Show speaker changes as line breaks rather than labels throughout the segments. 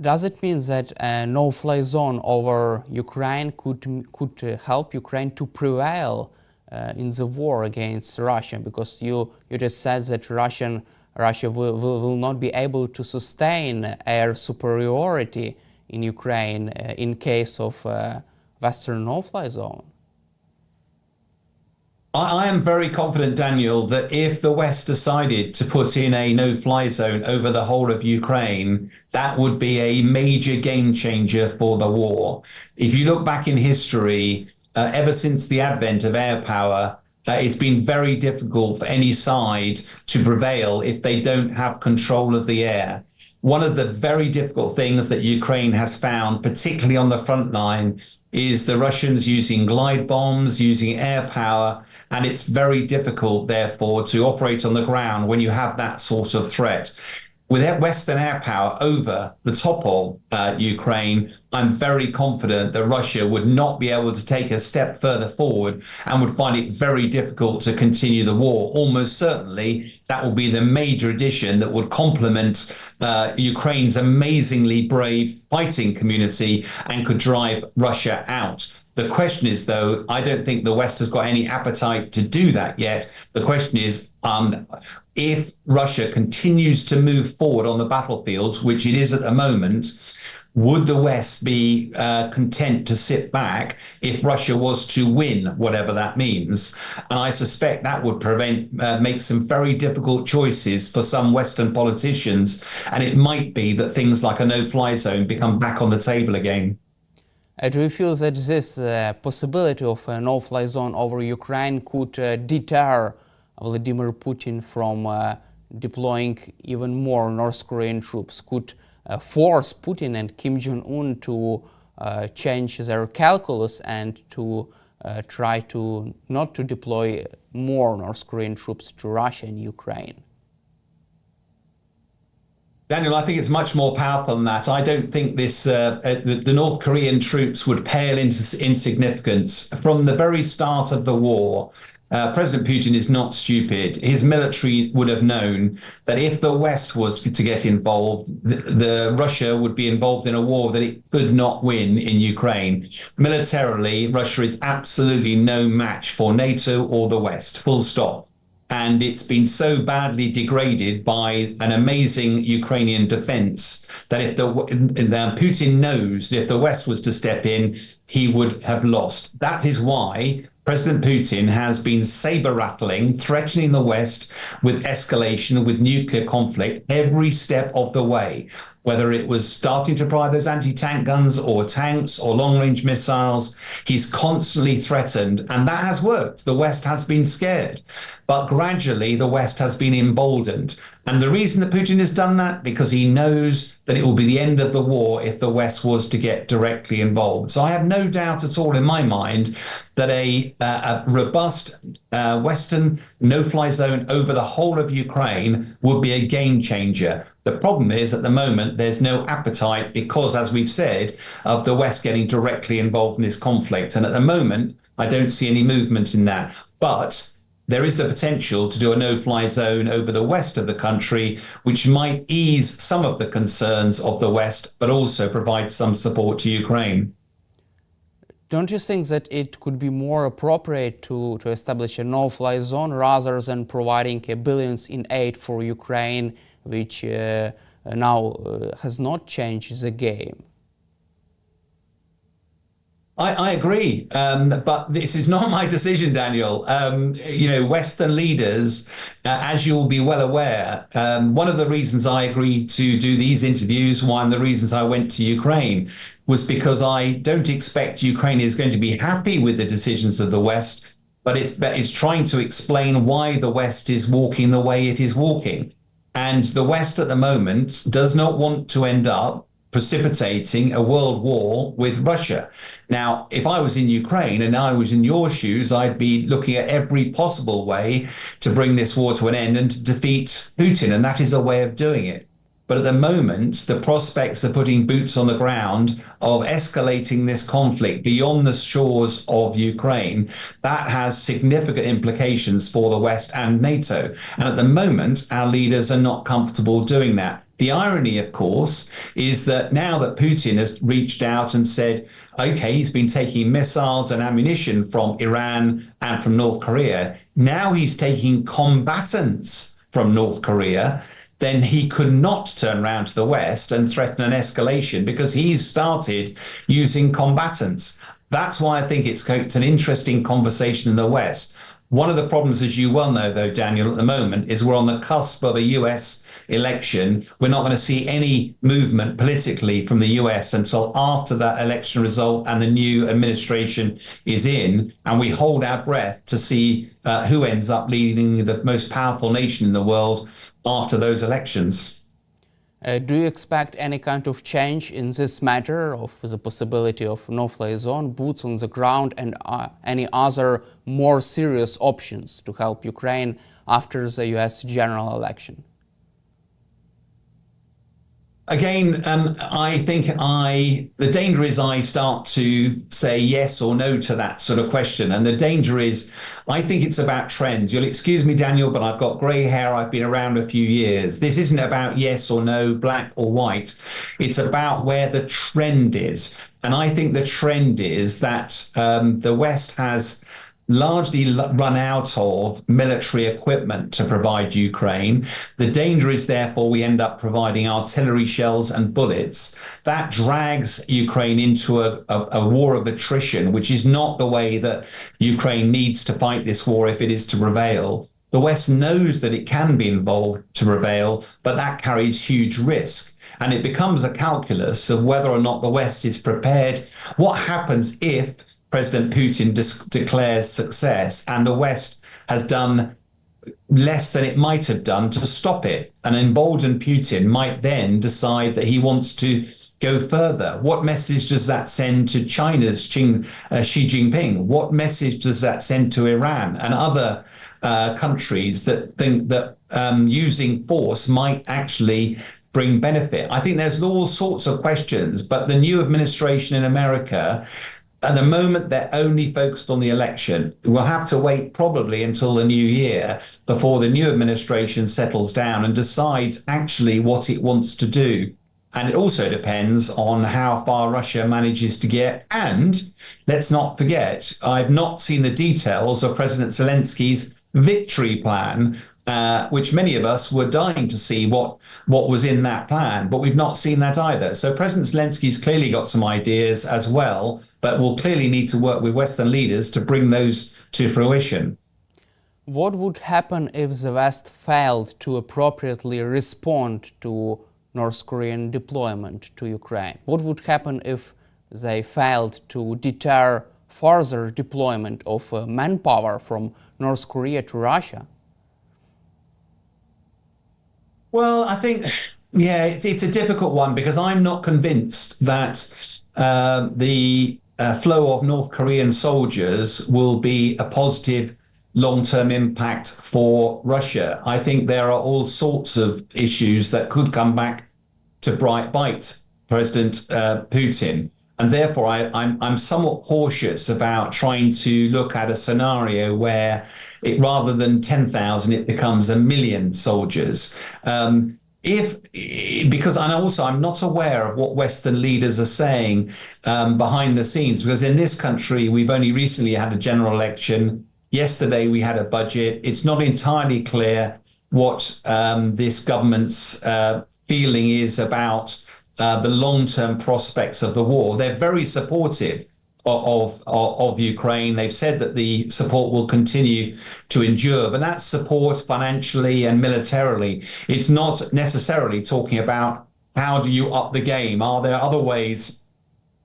Does it mean that a no-fly zone over Ukraine could help Ukraine to prevail in the war against Russia? Because you just said that Russia will not be able to sustain air superiority in Ukraine in case of Western no-fly zone.
I am very confident, Daniel, that if the West decided to put in a no-fly zone over the whole of Ukraine, that would be a major game changer for the war. If you look back in history, ever since the advent of air power, it's been very difficult for any side to prevail if they don't have control of the air. One of the very difficult things that Ukraine has found, particularly on the front line, is the Russians using glide bombs, using air power, and it's very difficult, therefore, to operate on the ground when you have that sort of threat. With Western air power over the top of Ukraine, I'm very confident that Russia would not be able to take a step further forward and would find it very difficult to continue the war. Almost certainly, that will be the major addition that would complement Ukraine's amazingly brave fighting community and could drive Russia out. The question is, though, I don't think the West has got any appetite to do that yet. The question is, if Russia continues to move forward on the battlefields, which it is at the moment, would the West be content to sit back if Russia was to win, whatever that means? And I suspect that would make some very difficult choices for some Western politicians. And it might be that things like a no-fly zone become back on the table again.
Do you feel that this possibility of a no-fly zone over Ukraine could deter Vladimir Putin from deploying even more North Korean troops? Could force Putin and Kim Jong-un to change their calculus and to try to not to deploy more North Korean troops to Russia and Ukraine?
Daniel, I think it's much more powerful than that. I don't think the North Korean troops would pale into insignificance. From the very start of the war, President Putin is not stupid. His military would have known that if the West was to get involved, Russia would be involved in a war that it could not win in Ukraine. Militarily, Russia is absolutely no match for NATO or the West, full stop. And it's been so badly degraded by an amazing Ukrainian defense that if Putin knows that if the West was to step in, he would have lost. That is why President Putin has been saber-rattling, threatening the West with escalation, with nuclear conflict every step of the way. Whether it was starting to provide those anti-tank guns or tanks or long-range missiles, he's constantly threatened, and that has worked. The West has been scared, but gradually the West has been emboldened. And the reason that Putin has done that, because he knows that it will be the end of the war if the West was to get directly involved. So I have no doubt at all in my mind that a robust Western no-fly zone over the whole of Ukraine would be a game changer. The problem is, at the moment, there's no appetite because, as we've said, of the West getting directly involved in this conflict. And at the moment, I don't see any movement in that. But there is the potential to do a no-fly zone over the west of the country, which might ease some of the concerns of the West, but also provide some support to Ukraine.
Don't you think that it could be more appropriate to establish a no-fly zone rather than providing billions in aid for Ukraine, which now has not changed the game?
I agree, but this is not my decision, Daniel. Western leaders, as you'll be well aware, one of the reasons I agreed to do these interviews, one of the reasons I went to Ukraine, was because I don't expect Ukraine is going to be happy with the decisions of the West, but it's trying to explain why the West is walking the way it is walking. And the West at the moment does not want to end up precipitating a world war with Russia. Now, if I was in Ukraine and I was in your shoes, I'd be looking at every possible way to bring this war to an end and to defeat Putin, and that is a way of doing it. But at the moment, the prospects of putting boots on the ground, of escalating this conflict beyond the shores of Ukraine, that has significant implications for the West and NATO. And at the moment, our leaders are not comfortable doing that. The irony, of course, is that now that Putin has reached out and said, okay, he's been taking missiles and ammunition from Iran and from North Korea, now he's taking combatants from North Korea, then he could not turn around to the West and threaten an escalation because he's started using combatants. That's why I think it's an interesting conversation in the West. One of the problems, as you well know, though, Daniel, at the moment, is we're on the cusp of a US election. We're not going to see any movement politically from the US until after that election result and the new administration is in. And we hold our breath to see who ends up leading the most powerful nation in the world after those elections.
Do you expect any kind of change in this matter of the possibility of no-fly zone, boots on the ground, and any other more serious options to help Ukraine after the US general election?
Again, I think the danger is I start to say yes or no to that sort of question. And the danger is, I think it's about trends. You'll excuse me, Daniel, but I've got grey hair. I've been around a few years. This isn't about yes or no, black or white. It's about where the trend is. And I think the trend is that the West has largely run out of military equipment to provide Ukraine. The danger is therefore we end up providing artillery shells and bullets. That drags Ukraine into a war of attrition, which is not the way that Ukraine needs to fight this war if it is to prevail. The West knows that it can be involved to prevail, but that carries huge risk. And it becomes a calculus of whether or not the West is prepared. What happens if President Putin declares success and the West has done less than it might have done to stop it? An emboldened Putin might then decide that he wants to go further. What message does that send to China's Xi Jinping? What message does that send to Iran and other countries that think that using force might actually bring benefit? I think there's all sorts of questions, but the new administration in America, at the moment, they're only focused on the election. We'll have to wait probably until the new year before the new administration settles down and decides actually what it wants to do. And it also depends on how far Russia manages to get. And let's not forget, I've not seen the details of President Zelensky's victory plan, which many of us were dying to see what was in that plan, but we've not seen that either. So President Zelensky's clearly got some ideas as well, but we'll clearly need to work with Western leaders to bring those to fruition.
What would happen if the West failed to appropriately respond to North Korean deployment to Ukraine? What would happen if they failed to deter further deployment of manpower from North Korea to Russia?
Well, I think, yeah, it's a difficult one because I'm not convinced that the flow of North Korean soldiers will be a positive long-term impact for Russia. I think there are all sorts of issues that could come back to bite President Putin. And therefore, I'm somewhat cautious about trying to look at a scenario where rather than 10,000, it becomes 1 million soldiers. Because I'm not aware of what Western leaders are saying behind the scenes, because in this country, we've only recently had a general election. Yesterday, we had a budget. It's not entirely clear what this government's feeling is about the long-term prospects of the war. They're very supportive of Ukraine. They've said that the support will continue to endure, but that's support financially and militarily. It's not necessarily talking about how do you up the game? Are there other ways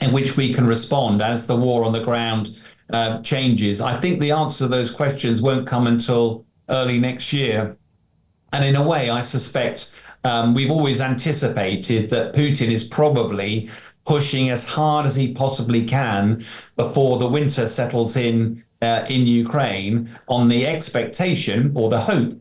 in which we can respond as the war on the ground changes? I think the answer to those questions won't come until early next year. And in a way, I suspect we've always anticipated that Putin is probably pushing as hard as he possibly can before the winter settles in Ukraine, on the expectation or the hope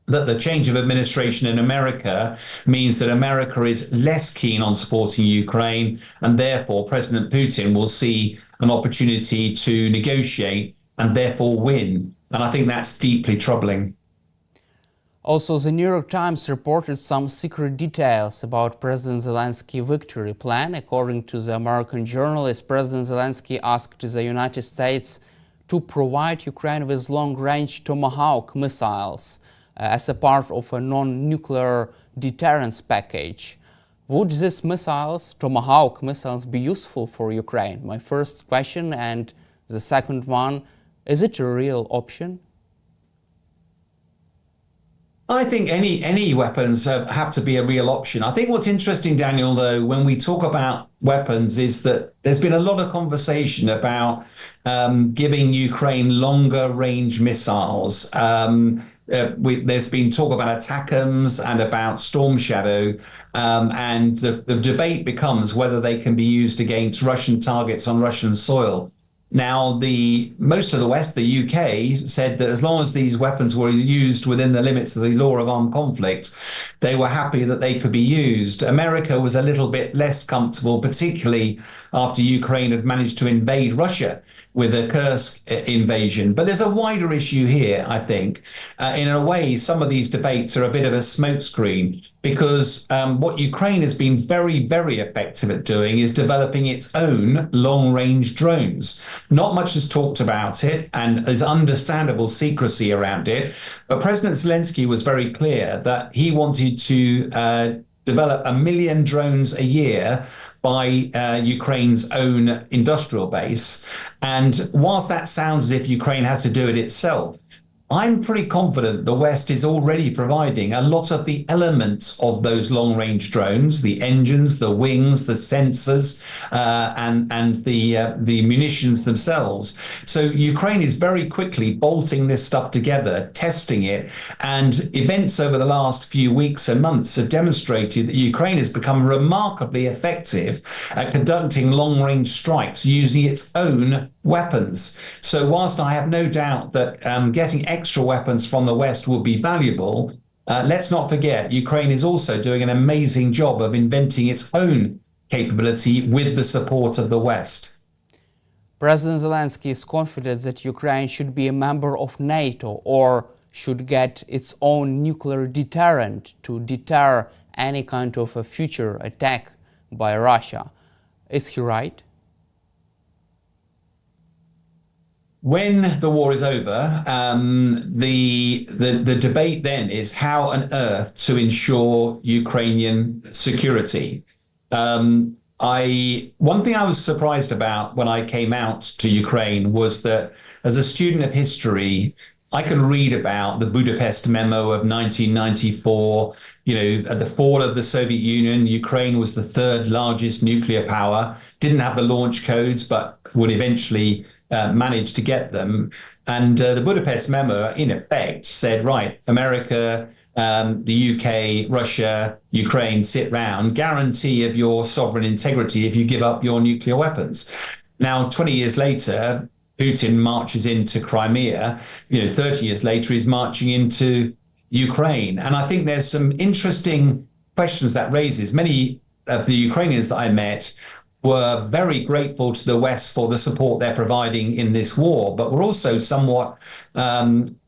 that the change of administration in America means that America is less keen on supporting Ukraine, and therefore President Putin will see an opportunity to negotiate and therefore win. And I think that's deeply troubling.
Also, the New York Times reported some secret details about President Zelensky's victory plan. According to the American journalist, President Zelensky asked the United States to provide Ukraine with long-range Tomahawk missiles as a part of a non-nuclear deterrence package. Would these missiles, Tomahawk missiles, be useful for Ukraine? My first question, and the second one, is it a real option?
I think any weapons have to be a real option. I think what's interesting, Daniel, though, when we talk about weapons, is that there's been a lot of conversation about giving Ukraine longer range missiles. There's been talk about ATACMS and about Storm Shadow, and the debate becomes whether they can be used against Russian targets on Russian soil. Now, most of the West, the UK, said that as long as these weapons were used within the limits of the law of armed conflict, they were happy that they could be used. America was a little bit less comfortable, particularly after Ukraine had managed to invade Russia with a Kursk invasion. But there's a wider issue here, I think. In a way, some of these debates are a bit of a smokescreen, because what Ukraine has been very, very effective at doing is developing its own long-range drones. Not much is talked about it, and there's understandable secrecy around it. But President Zelensky was very clear that he wanted to develop 1 million drones a year by Ukraine's own industrial base. And whilst that sounds as if Ukraine has to do it itself, I'm pretty confident the West is already providing a lot of the elements of those long-range drones, the engines, the wings, the sensors, and the munitions themselves. So Ukraine is very quickly bolting this stuff together, testing it, and events over the last few weeks and months have demonstrated that Ukraine has become remarkably effective at conducting long-range strikes using its own weapons. So whilst I have no doubt that getting extra weapons from the West will be valuable, let's not forget Ukraine is also doing an amazing job of inventing its own capability with the support of the West.
President Zelensky is confident that Ukraine should be a member of NATO or should get its own nuclear deterrent to deter any kind of a future attack by Russia. Is he right?
When the war is over, the debate then is how on earth to ensure Ukrainian security. One thing I was surprised about when I came out to Ukraine was that as a student of history, I could read about the Budapest Memo of 1994. You know, at the fall of the Soviet Union, Ukraine was the third largest nuclear power, didn't have the launch codes, but would eventually manage to get them. And the Budapest Memo, in effect, said, right, America, the UK, Russia, Ukraine, sit round, guarantee of your sovereign integrity if you give up your nuclear weapons. Now, 20 years later, Putin marches into Crimea. 30 years later, he's marching into Ukraine. And I think there's some interesting questions that raises. Many of the Ukrainians that I met were very grateful to the West for the support they're providing in this war, but were also somewhat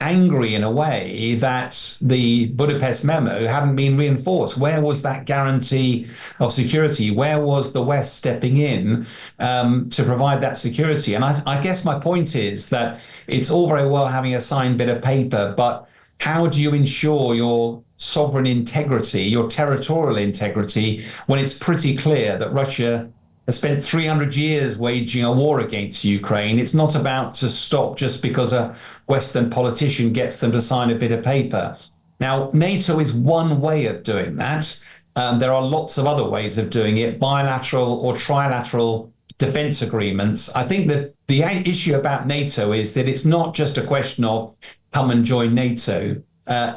angry in a way that the Budapest Memo hadn't been reinforced. Where was that guarantee of security? Where was the West stepping in to provide that security? And I guess my point is that it's all very well having a signed bit of paper, but how do you ensure your sovereign integrity, your territorial integrity, when it's pretty clear that Russia has spent 300 years waging a war against Ukraine? It's not about to stop just because a Western politician gets them to sign a bit of paper. Now, NATO is one way of doing that. There are lots of other ways of doing it, bilateral or trilateral defense agreements. I think that the issue about NATO is that it's not just a question of come and join NATO.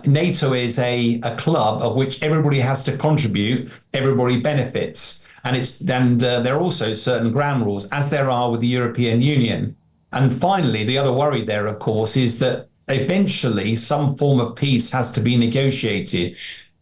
NATO is a club of which everybody has to contribute, everybody benefits. And there are also certain ground rules, as there are with the European Union. And finally, the other worry there, of course, is that eventually some form of peace has to be negotiated.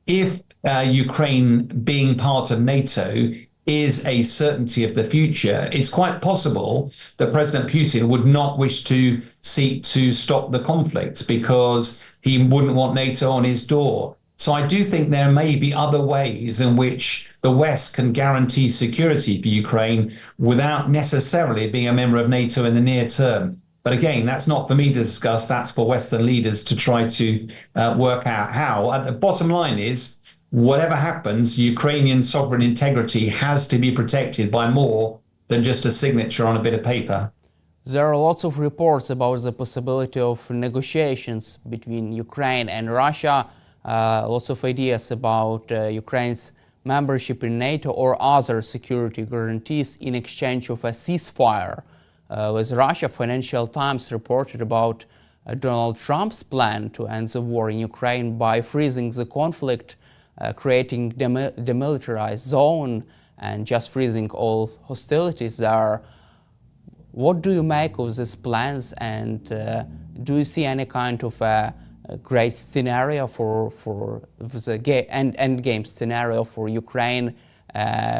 If Ukraine, being part of NATO, is a certainty of the future, it's quite possible that President Putin would not wish to seek to stop the conflict because he wouldn't want NATO on his door. So I do think there may be other ways in which the West can guarantee security for Ukraine without necessarily being a member of NATO in the near term. But again, that's not for me to discuss. That's for Western leaders to try to work out how. The bottom line is, whatever happens, Ukrainian sovereign integrity has to be protected by more than just a signature on a bit of paper.
There are lots of reports about the possibility of negotiations between Ukraine and Russia, lots of ideas about Ukraine's membership in NATO or other security guarantees in exchange of a ceasefire with Russia. Financial Times reported about Donald Trump's plan to end the war in Ukraine by freezing the conflict, creating demilitarized zone and just freezing all hostilities there. What do you make of these plans, and do you see any kind of a great scenario for the end game scenario for Ukraine,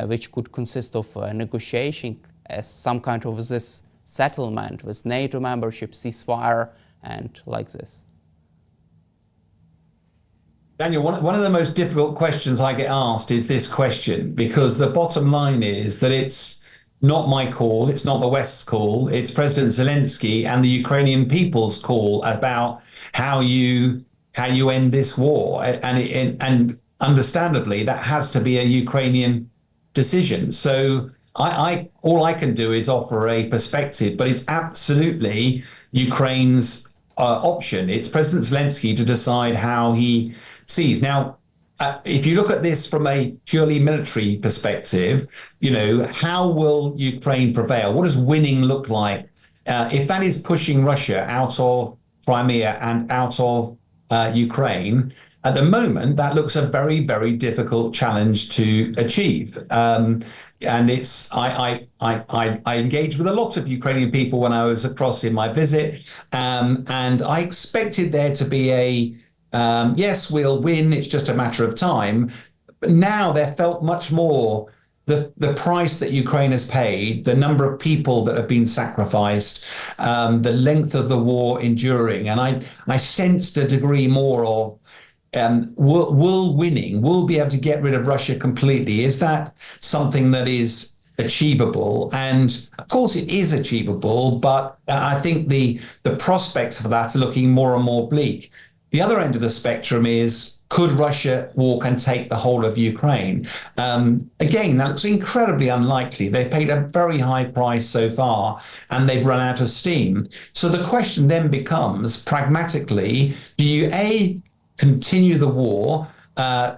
which could consist of negotiation as some kind of this settlement with NATO membership, ceasefire, and like this?
Daniel, one of the most difficult questions I get asked is this question, because the bottom line is that it's not my call, it's not the West's call, it's President Zelensky and the Ukrainian people's call about how you end this war. And understandably, that has to be a Ukrainian decision. So all I can do is offer a perspective, but it's absolutely Ukraine's option. It's President Zelensky to decide how he sees. Now, if you look at this from a purely military perspective, how will Ukraine prevail? What does winning look like? If that is pushing Russia out of Crimea and out of Ukraine, at the moment, that looks a very, very difficult challenge to achieve. And it's I engaged with a lot of Ukrainian people when I was across in my visit, and I expected there to be a yes, we'll win, it's just a matter of time. But now there felt much more the price that Ukraine has paid, the number of people that have been sacrificed, the length of the war enduring. And I sensed a degree more of will winning, will be able to get rid of Russia completely. Is that something that is achievable? And of course it is achievable, but I think the prospects for that are looking more and more bleak. The other end of the spectrum is, could Russia walk and take the whole of Ukraine? Again, that looks incredibly unlikely. They've paid a very high price so far, and they've run out of steam. So the question then becomes, pragmatically, do you continue the war,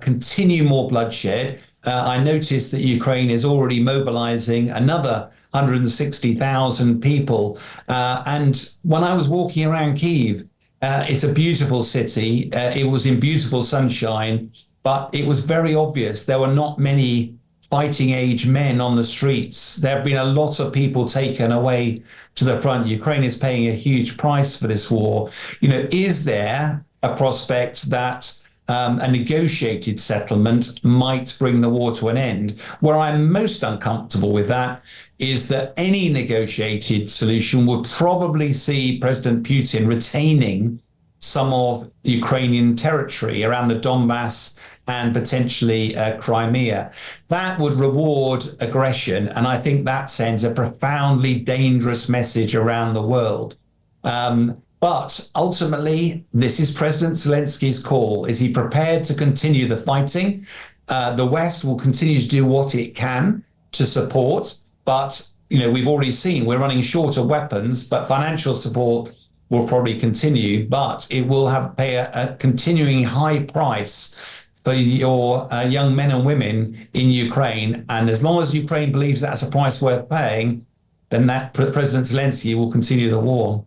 continue more bloodshed? I noticed that Ukraine is already mobilizing another 160,000 people. And when I was walking around Kyiv, it's a beautiful city. It was in beautiful sunshine, but it was very obvious there were not many fighting age men on the streets. There have been a lot of people taken away to the front. Ukraine is paying a huge price for this war. Is there a prospect that a negotiated settlement might bring the war to an end? Where I'm most uncomfortable with that is that any negotiated solution would probably see President Putin retaining some of the Ukrainian territory around the Donbass and potentially Crimea. That would reward aggression, and I think that sends a profoundly dangerous message around the world. But ultimately, this is President Zelensky's call. Is he prepared to continue the fighting? The West will continue to do what it can to support. But, we've already seen we're running short of weapons, but financial support will probably continue. But it will pay a continuing high price for your young men and women in Ukraine. And as long as Ukraine believes that's a price worth paying, then that President Zelensky will continue the war.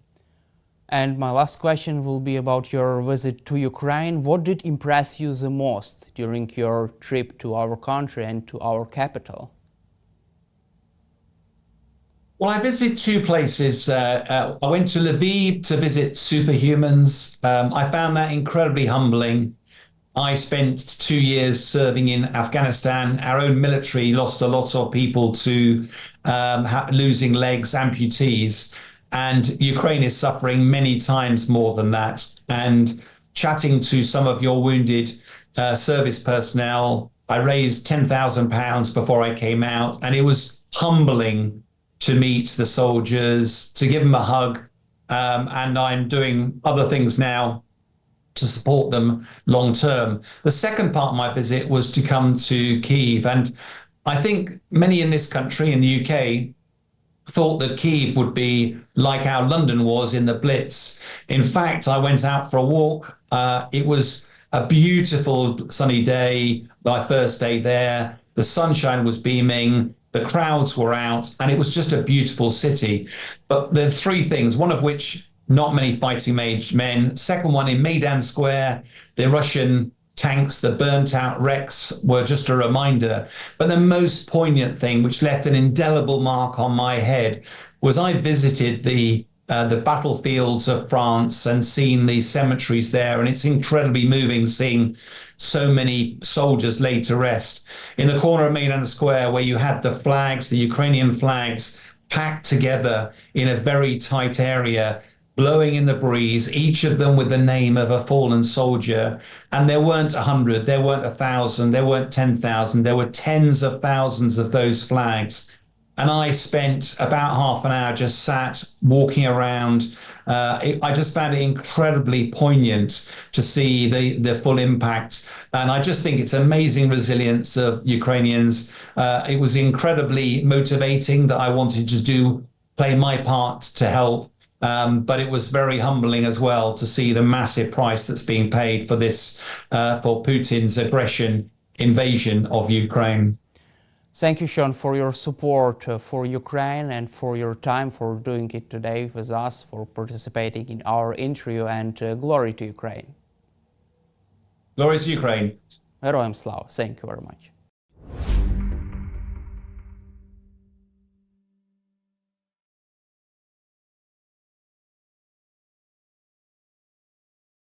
And my last question will be about your visit to Ukraine. What did impress you the most during your trip to our country and to our capital?
Well, I visited two places. I went to Lviv to visit superhumans. I found that incredibly humbling. I spent 2 years serving in Afghanistan. Our own military lost a lot of people to losing legs, amputees, and Ukraine is suffering many times more than that. And chatting to some of your wounded service personnel, I raised £10,000 before I came out, and it was humbling to meet the soldiers, to give them a hug. And I'm doing other things now to support them long term. The second part of my visit was to come to Kyiv. And I think many in this country, in the UK, thought that Kyiv would be like how London was in the Blitz. In fact, I went out for a walk. It was a beautiful sunny day, my first day there. The sunshine was beaming, the crowds were out, and it was just a beautiful city. But there's three things, one of which not many fighting men. Second one, in Maidan Square, the Russian tanks, the burnt out wrecks were just a reminder. But the most poignant thing, which left an indelible mark on my head, was I visited the battlefields of France and seen the cemeteries there. And it's incredibly moving seeing so many soldiers laid to rest. In the corner of Maidan Square, where you had the flags, the Ukrainian flags, packed together in a very tight area, blowing in the breeze, each of them with the name of a fallen soldier. And there weren't 100, there weren't 1,000, there weren't 10,000, there were tens of thousands of those flags. And I spent about half an hour just sat walking around. I just found it incredibly poignant to see the full impact. And I just think it's amazing resilience of Ukrainians. It was incredibly motivating that I wanted to play my part to help. But it was very humbling as well to see the massive price that's being paid for this, for Putin's invasion of Ukraine.
Thank you, Sean, for your support for Ukraine and for your time, for doing it today with us, for participating in our interview, and glory to Ukraine.
Glory to Ukraine.
Героям слава. Thank you very much.